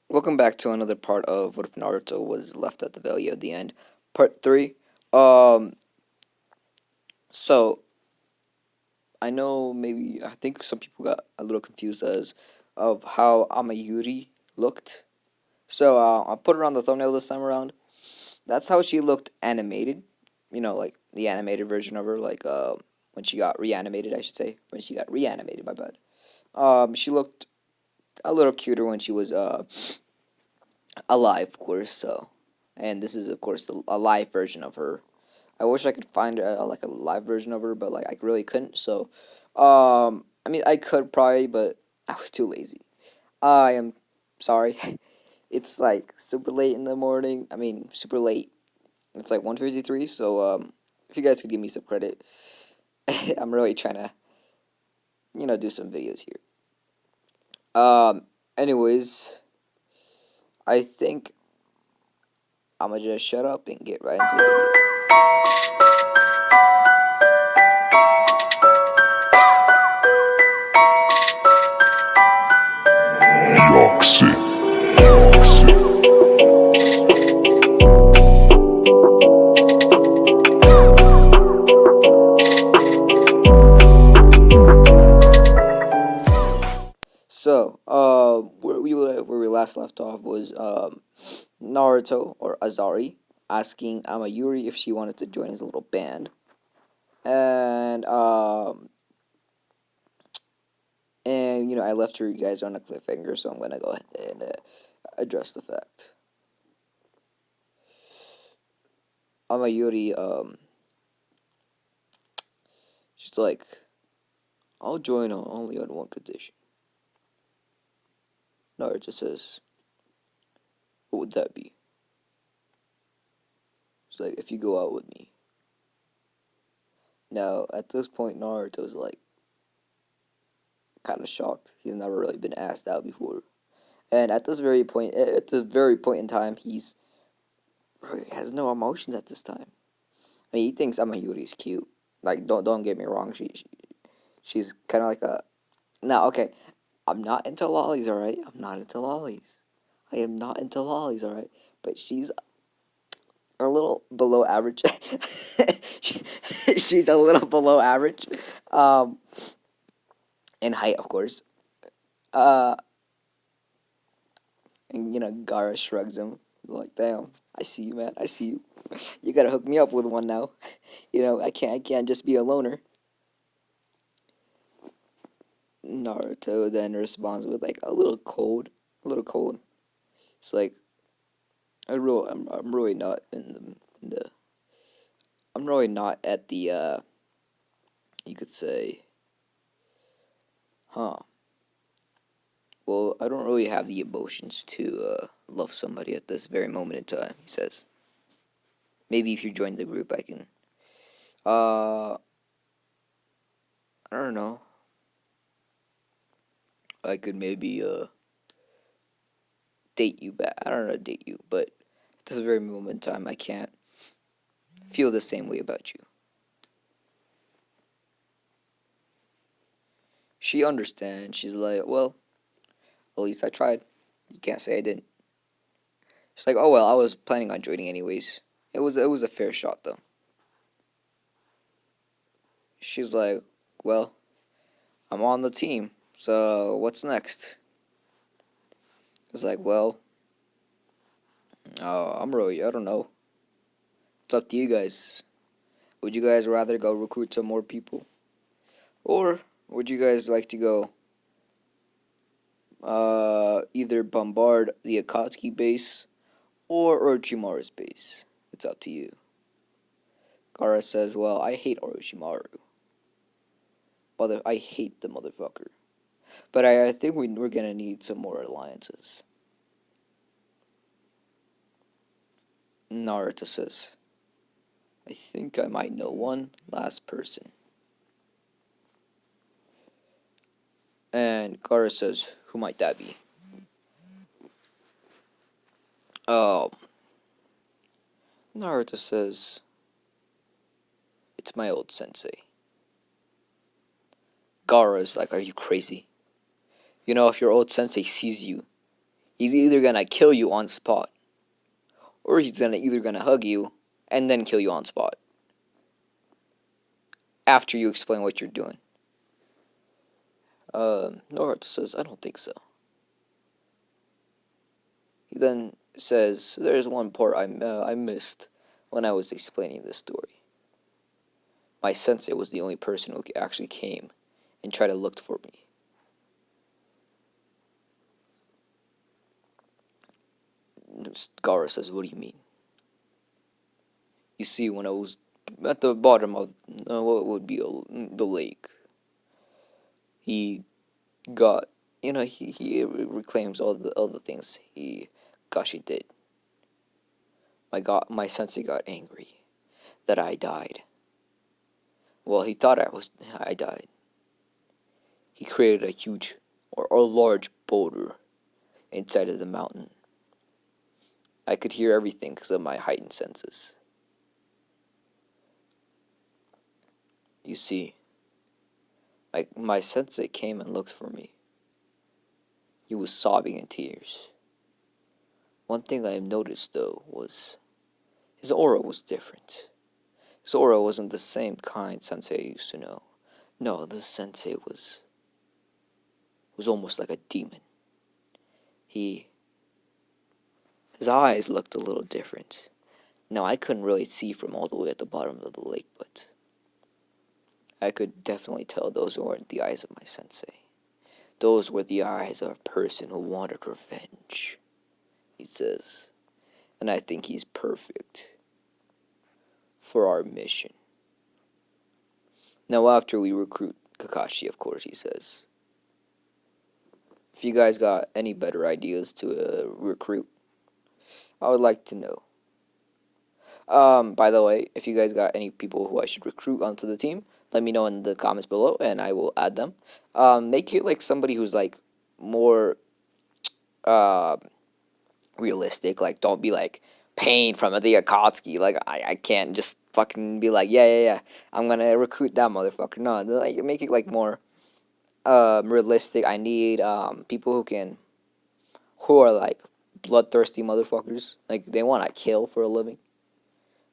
Welcome back to another part of What If Naruto Was Left at the Valley of the End, part three. Um, so I know maybe I think some people got a little confused as of how Amayuri looked. So I put her on the thumbnail this time around. That's how she looked animated. Like the animated version of her, like when she got reanimated, I should say, when she got reanimated. My bad. She looked a little cuter when she was alive, of course. And this is of course a live version of her. I wish I could find like a live version of her, but like I really couldn't. I mean, I could probably, but I was too lazy. I am sorry. It's like super late in the morning. I mean, super late. It's like 1:53. If you guys could give me some credit, I'm really trying to do some videos here. Um. Anyways, I think I'm gonna just shut up and get right into the video. Yoxi. Where we last left off was Naruto or Azari asking Amayuri if she wanted to join his little band, and I left you guys on a cliffhanger, so I'm gonna go ahead and address the fact. Amayuri, she's like, I'll join only on one condition. Naruto says, what would that be? It's like, if you go out with me. Now, at this point, Naruto's like kind of shocked. He's never really been asked out before, and at the very point in time, he's really has no emotions at this time. I mean, he thinks Amayuri's cute. Like, don't get me wrong. She's kind of like a now. Okay, I'm not into lollies. All right, I'm not into lollies. I am not into lollies. All right, but she's a little below average. She- she's a little below average, um, in height, of course. Uh, and Gara shrugs him. He's like, "Damn, I see you, man. I see you. You gotta hook me up with one now. I can't just be a loner." Naruto then responds with like a little cold, a little cold. It's like I'm really not in the I'm really not at the you could say, huh? Well, I don't really have the emotions to love somebody at this very moment in time. He says, maybe if you join the group, I can. I don't know. I could maybe date you back. I don't know date you, but at this very moment in time, I can't feel the same way about you. She understands. She's like, well, at least I tried. You can't say I didn't. She's like, oh well, I was planning on joining anyways. It was a fair shot though. She's like, well, I'm on the team. So what's next? It's like, well, I don't know. It's up to you guys. Would you guys rather go recruit some more people, or would you guys like to go either bombard the Akatsuki base or Orochimaru's base? It's up to you. Gaara says, well, I hate Orochimaru. I hate the motherfucker. But I think we're gonna need some more alliances. Naruto says, I think I might know one last person. And Gaara says, who might that be? Oh, Naruto says, it's my old sensei. Gaara's like, are you crazy? If your old sensei sees you, He's either gonna kill you on spot, or he's gonna either gonna hug you and then kill you on spot after you explain what you're doing. Naruto says, I don't think so. He then says, there's one part I missed when I was explaining this story. My sensei was the only person who actually came and tried to look for me. Gara says, what do you mean? You see, when I was at the bottom of what would be the lake, he got, he reclaims all the things Kashi did. My sensei got angry that I died. Well, he thought I died. He created a huge or a large boulder inside of the mountain. I could hear everything because of my heightened senses. You see, my sensei came and looked for me. He was sobbing in tears. One thing I noticed, though, was his aura was different. His aura wasn't the same kind sensei I used to know. No, this sensei was almost like a demon. His eyes looked a little different. Now, I couldn't really see from all the way at the bottom of the lake, but I could definitely tell those weren't the eyes of my sensei. Those were the eyes of a person who wanted revenge, he says. And I think he's perfect for our mission. Now, after we recruit Kakashi, of course, he says, if you guys got any better ideas to recruit, I would like to know. By the way, if you guys got any people who I should recruit onto the team, let me know in the comments below, and I will add them. Make it like somebody who's like more realistic. Like, don't be like Pain from the Akatsuki. Like, I can't just fucking be like, yeah, I'm gonna recruit that motherfucker. No, like make it like more realistic. I need people who are like bloodthirsty motherfuckers. Like, they want to kill for a living.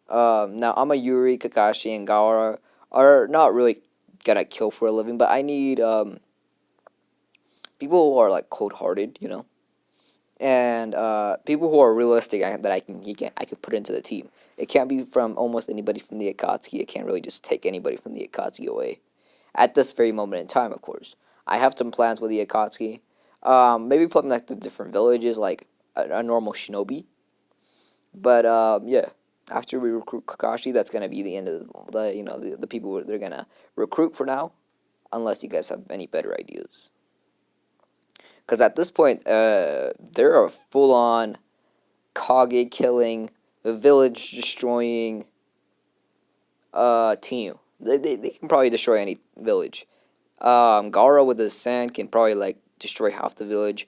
Now Amayuri, Kakashi, and Gaara are not really gonna kill for a living, but I need people who are like cold-hearted, and people who are realistic that I can put into the team. It can't be from almost anybody from the Akatsuki. It can't really just take anybody from the Akatsuki away. At this very moment in time, of course, I have some plans with the Akatsuki. Maybe from like the different villages, like a normal shinobi. But yeah, after we recruit Kakashi, that's gonna be the end of the people they're gonna recruit for now, unless you guys have any better ideas. Because at this point, they're a full-on Kage killing, village destroying team. They can probably destroy any village. Gaara with his sand can probably like destroy half the village.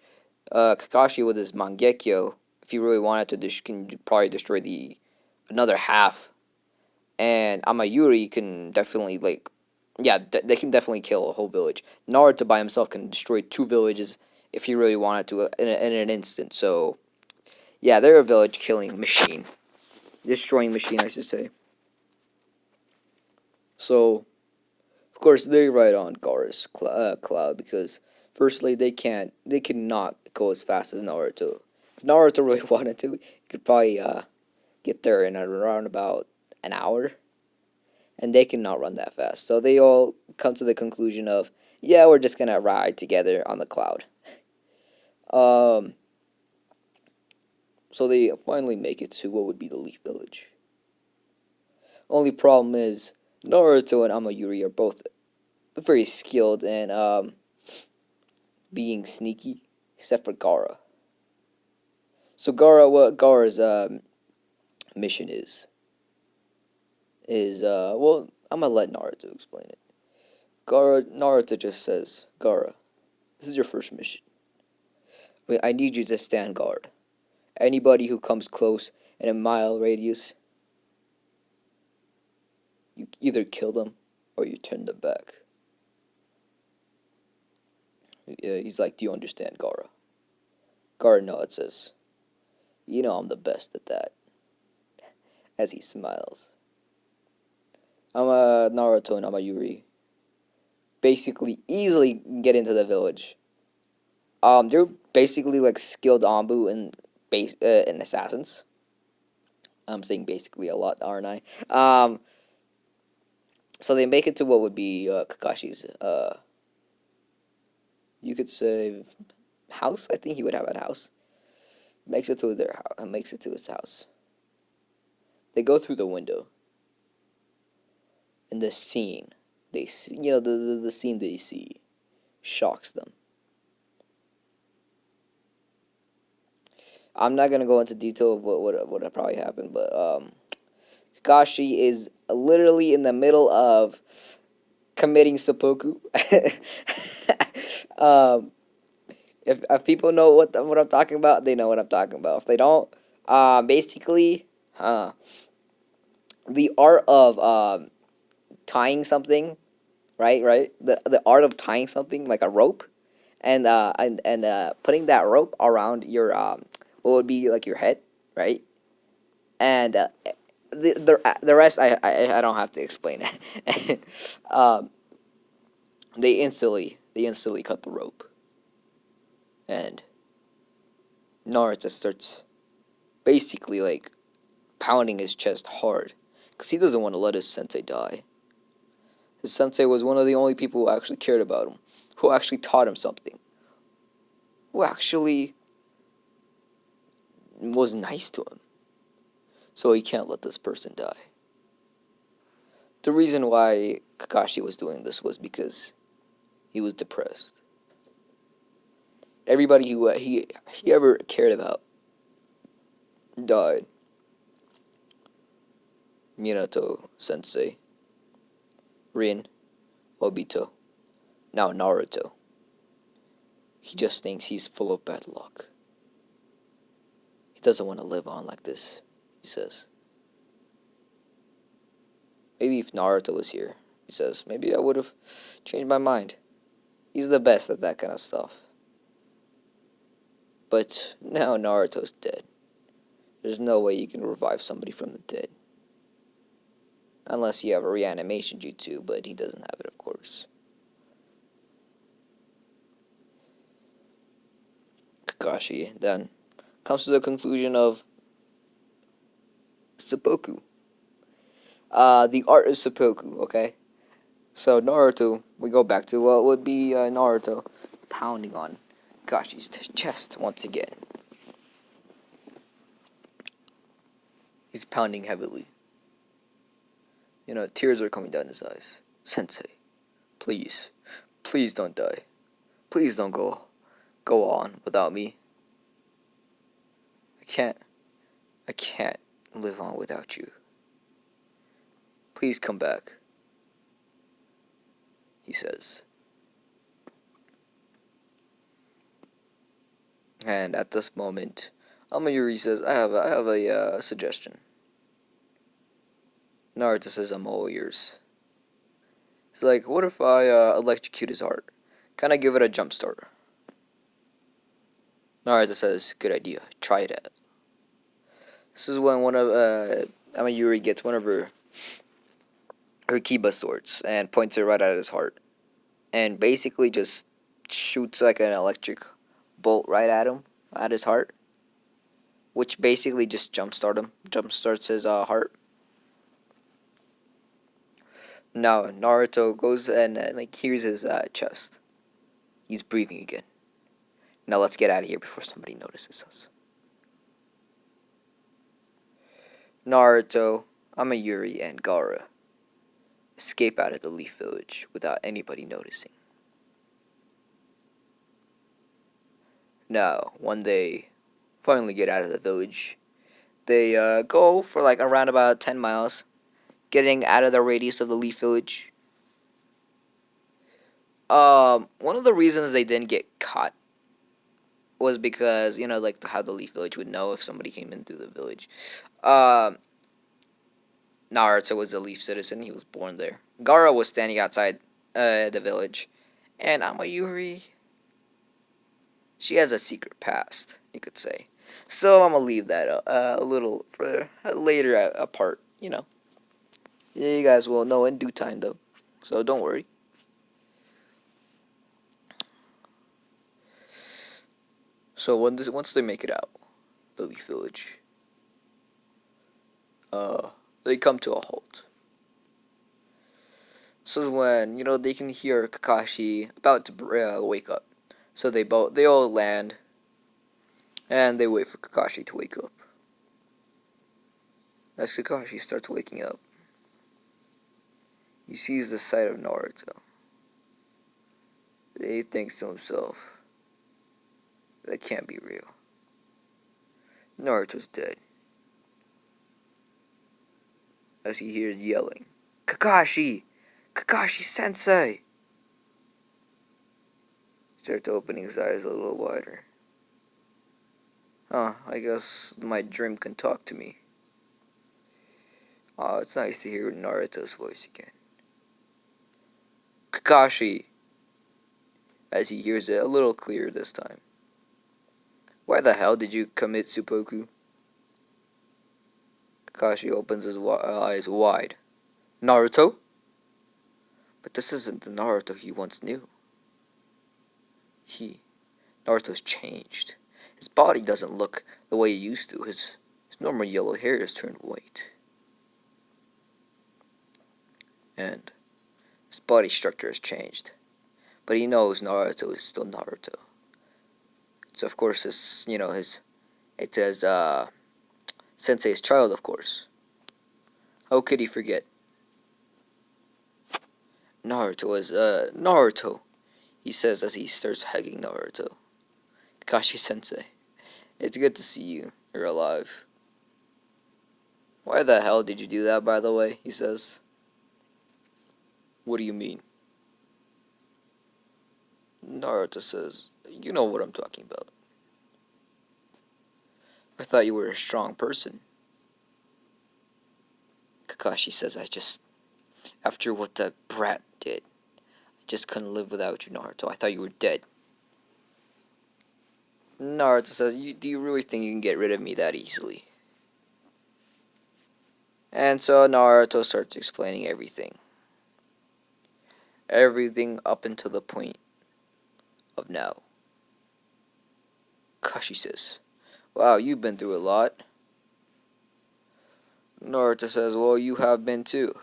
Kakashi with his Mangekyo, if he really wanted to, can probably destroy another half. And Amayuri can definitely they can definitely kill a whole village. Naruto by himself can destroy 2 villages if he really wanted to in an instant. So yeah, they're a village killing machine, destroying machine, I should say. So of course they ride on Gaara's cloud because firstly they cannot go as fast as Naruto. If Naruto really wanted to, he could probably get there in around about an hour, and they cannot run that fast. So they all come to the conclusion of, yeah, we're just gonna ride together on the cloud. Um, so they finally make it to what would be the Leaf Village. Only problem is Naruto and Amayuri are both very skilled in being sneaky, except for Gaara. So what Gaara's mission is well, I'm gonna let Naruto explain it. Naruto just says, Gaara, this is your first mission. I need you to stand guard. Anybody who comes close in a mile radius, you either kill them or you turn them back. He's like, do you understand, Gaara? Gaara nods, says, "You know I'm the best at that," as he smiles. Naruto and Amayuri basically easily get into the village. They're basically like skilled Anbu and assassins. I'm saying basically a lot, aren't I? So they make it to what would be Kakashi's, you could say, house. I think he would have a house. Makes it to their house. Makes it to his house. They go through the window, and the scene they see, the scene they see shocks them. I'm not gonna go into detail of what probably happened, but Kakashi is literally in the middle of committing seppuku. um, if people know what I'm talking about, they know what I'm talking about. If they don't, basically, the art of tying something, right, the art of tying something like a rope, and putting that rope around your what would be like your head, right, and the rest I don't have to explain it. um, they instantly cut the rope, and Naruto starts basically like pounding his chest hard because he doesn't want to let his sensei die. His sensei was one of the only people who actually cared about him, who actually taught him something, who actually was nice to him. So he can't let this person die. The reason why Kakashi was doing this was because he was depressed. Everybody who he ever cared about died. Minato Sensei, Rin, Obito, now Naruto. He just thinks he's full of bad luck. He doesn't want to live on like this, he says. Maybe if Naruto was here, he says, maybe I would have changed my mind. He's the best at that kind of stuff. But now Naruto's dead. There's no way you can revive somebody from the dead. Unless you have a reanimation jutsu, but he doesn't have it, of course. Kakashi then comes to the conclusion of seppuku. The art of seppuku, okay? So Naruto, we go back to what would be Naruto pounding on Kakashi's chest once again. He's pounding heavily. Tears are coming down his eyes. Sensei, please, please don't die. Please don't go on without me. I can't live on without you. Please come back, he says. And at this moment, Amayuri says, I have a suggestion. Naruto says, I'm all ears. He's like, what if I electrocute his heart? Can I give it a jump start? Naruto says, good idea. Try it out. This is when one of Amayuri gets one of her Kiba swords and points it right at his heart, and basically just shoots like an electric bolt right at him, at his heart, which basically just jumpstarts his heart. Now Naruto goes and like hears his chest. He's breathing again. Now let's get out of here before somebody notices us. Naruto, Amayuri, and Gaara escape out of the Leaf Village without anybody noticing. Now, when they finally get out of the village, they go for like around about 10 miles, getting out of the radius of the Leaf Village. One of the reasons they didn't get caught was because, like how the Leaf Village would know if somebody came in through the village. Um, Naruto was a Leaf citizen. He was born there. Gaara was standing outside the village. And Amayuri, She has a secret past, you could say. So I'm gonna leave that a little for later apart. Yeah, you guys will know in due time though. So don't worry. So once they make it out, the Leaf Village, uh, they come to a halt. This is when they can hear Kakashi about to wake up. So they all land and they wait for Kakashi to wake up. As Kakashi starts waking up, he sees the sight of Naruto. He thinks to himself, that can't be real. Naruto's dead. As he hears yelling, Kakashi! Kakashi Sensei! Starts opening his eyes a little wider. I guess my dream can talk to me. It's nice to hear Naruto's voice again. Kakashi! As he hears it a little clearer this time. Why the hell did you commit seppuku? Kakashi opens his eyes wide. Naruto? But this isn't the Naruto he once knew. Naruto's changed. His body doesn't look the way it used to. His normal yellow hair has turned white. And his body structure has changed. But he knows Naruto is still Naruto. So of course it's his sensei's child, of course. How could he forget? Naruto is Naruto, he says as he starts hugging Naruto. Kakashi Sensei, it's good to see you. You're alive. Why the hell did you do that, by the way? He says. What do you mean? Naruto says, you know what I'm talking about. I thought you were a strong person. Kakashi says, after what the brat did, I just couldn't live without you, Naruto. I thought you were dead. Naruto says, do you really think you can get rid of me that easily? And so Naruto starts explaining everything. Everything up until the point of now. Kakashi says, wow, you've been through a lot. Naruto says, well, you have been too.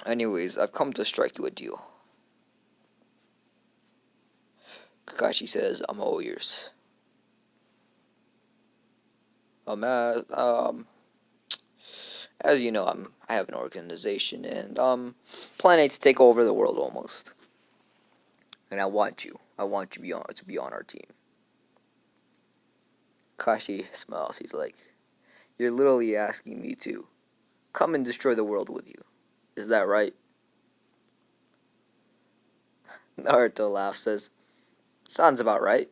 Anyways, I've come to strike you a deal. Kakashi says, I'm all ears. As you know, I have an organization and planning to take over the world almost. And I want you to be on our team. Kakashi smiles. He's like, you're literally asking me to come and destroy the world with you. Is that right? Naruto laughs, says, sounds about right.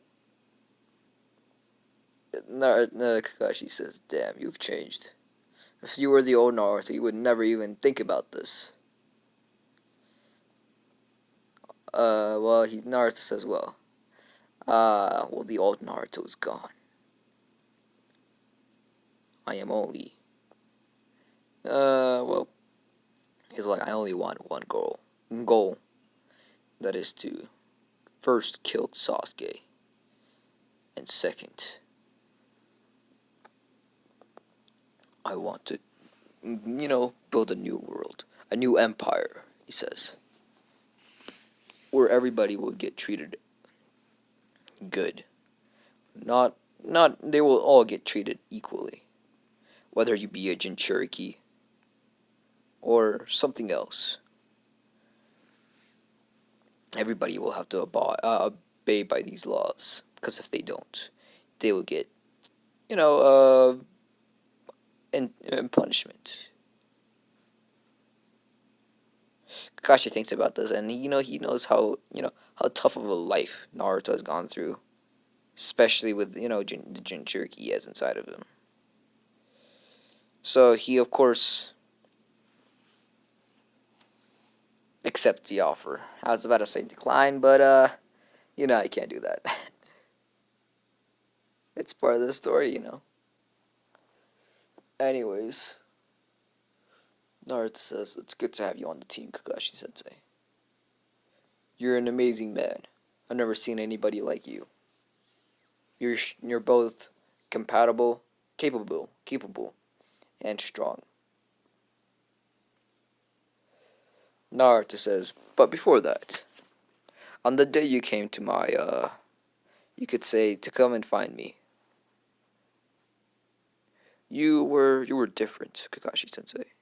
Kakashi says, damn, you've changed. If you were the old Naruto, you would never even think about this. Naruto says, the old Naruto is gone. I am only, he's like, I only want one goal. That is to first kill Sasuke, and second, I want to, build a new world, a new empire, he says, where everybody will get treated good. Not, they will all get treated equally, whether you be a Jinchuriki or something else. Everybody will have to obey by these laws, because if they don't, they will get, in punishment. Kakashi thinks about this, and he knows how tough of a life Naruto has gone through, especially with the Jinchuriki he has inside of him. So he of course accepts the offer. I was about to say decline, but You know I can't do that. It's part of the story, you know. Anyways, Naruto says, "It's good to have you on the team, Kakashi Sensei. You're an amazing man. I've never seen anybody like you. You're both compatible, capable, and strong." Naruto says, "But before that, on the day you came to my, you could say, to come and find me, you were different, Kakashi Sensei.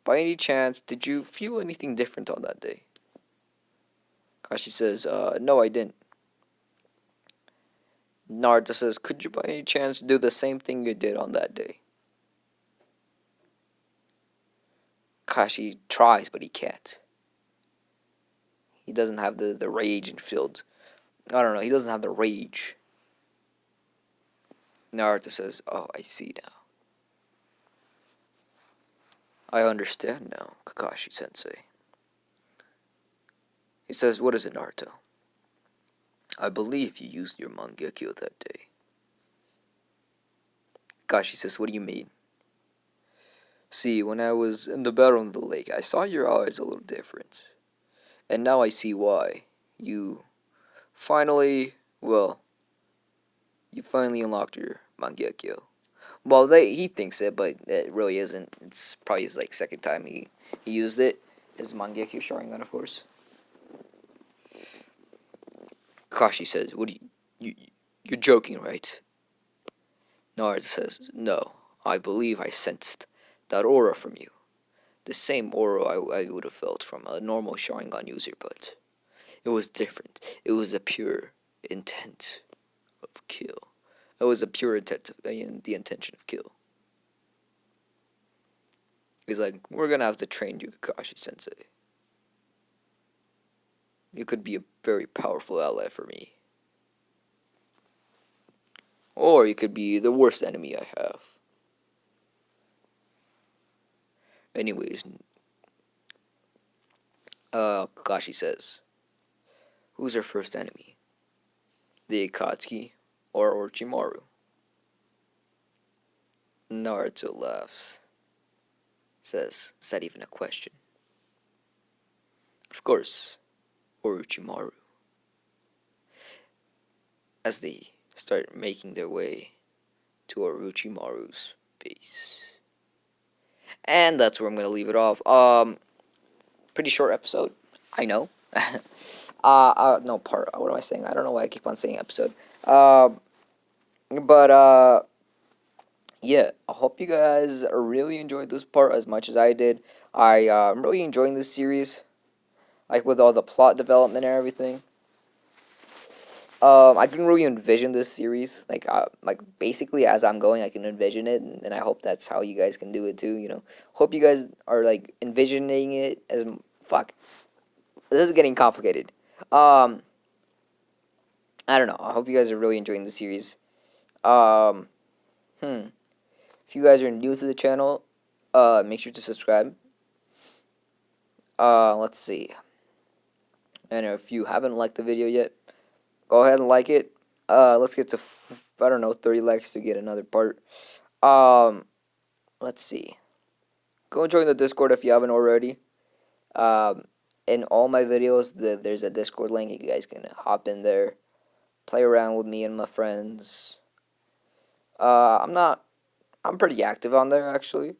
By any chance, did you feel anything different on that day?" Kakashi says, "No, I didn't." Naruto says, "Could you by any chance do the same thing you did on that day?" Kakashi tries, but he can't. He doesn't have the rage and filled. I don't know, he doesn't have the rage. Naruto says, "Oh, I see now. I understand now, Kakashi Sensei." He says, "What is it, Naruto?" "I believe you used your Mangekyo that day." Kakashi says, "What do you mean?" "See, when I was in the battle in the lake, I saw your eyes a little different. And now I see why. You finally, well, you finally unlocked your Mangekyo." Well, he thinks it, but it really isn't. It's probably his second time he used it. His Mangekyo Sharingan, of course. Kakashi says, "What do you're joking, right?" Naruto says, "No, I believe I sensed that aura from you. The same aura I would have felt from a normal Sharingan user, but it was different. It was a pure intent of kill. It was a pure intent of, the intention of kill." He's like, "We're gonna have to train you, Kakashi Sensei. You could be a very powerful ally for me. Or you could be the worst enemy I have." Anyways, Kakashi says, "Who's our first enemy? The Akatsuki or Orochimaru?" Naruto laughs. Says, "Is that even a question?" "Of course, Orochimaru." As they start making their way to Orochimaru's base. And that's where I'm gonna leave it off. Pretty short episode. I know. No part. What am I saying? I don't know why I keep on saying episode. But yeah, I hope you guys really enjoyed this part as much as I did. I'm really enjoying this series, like with all the plot development and everything. I can really envision this series, like basically as I'm going, I can envision it, and I hope that's how you guys can do it too. Hope you guys are like envisioning it as fuck. This is getting complicated. Um, I don't know. I hope you guys are really enjoying the series. Um, if you guys are new to the channel, make sure to subscribe. Let's see. And if you haven't liked the video yet, go ahead and like it. Let's get to I don't know 30 likes to get another part. Um, let's see. Go join the Discord if you haven't already. Um, in all my videos, there's a Discord link. You guys can hop in there, play around with me and my friends. I'm pretty active on there actually.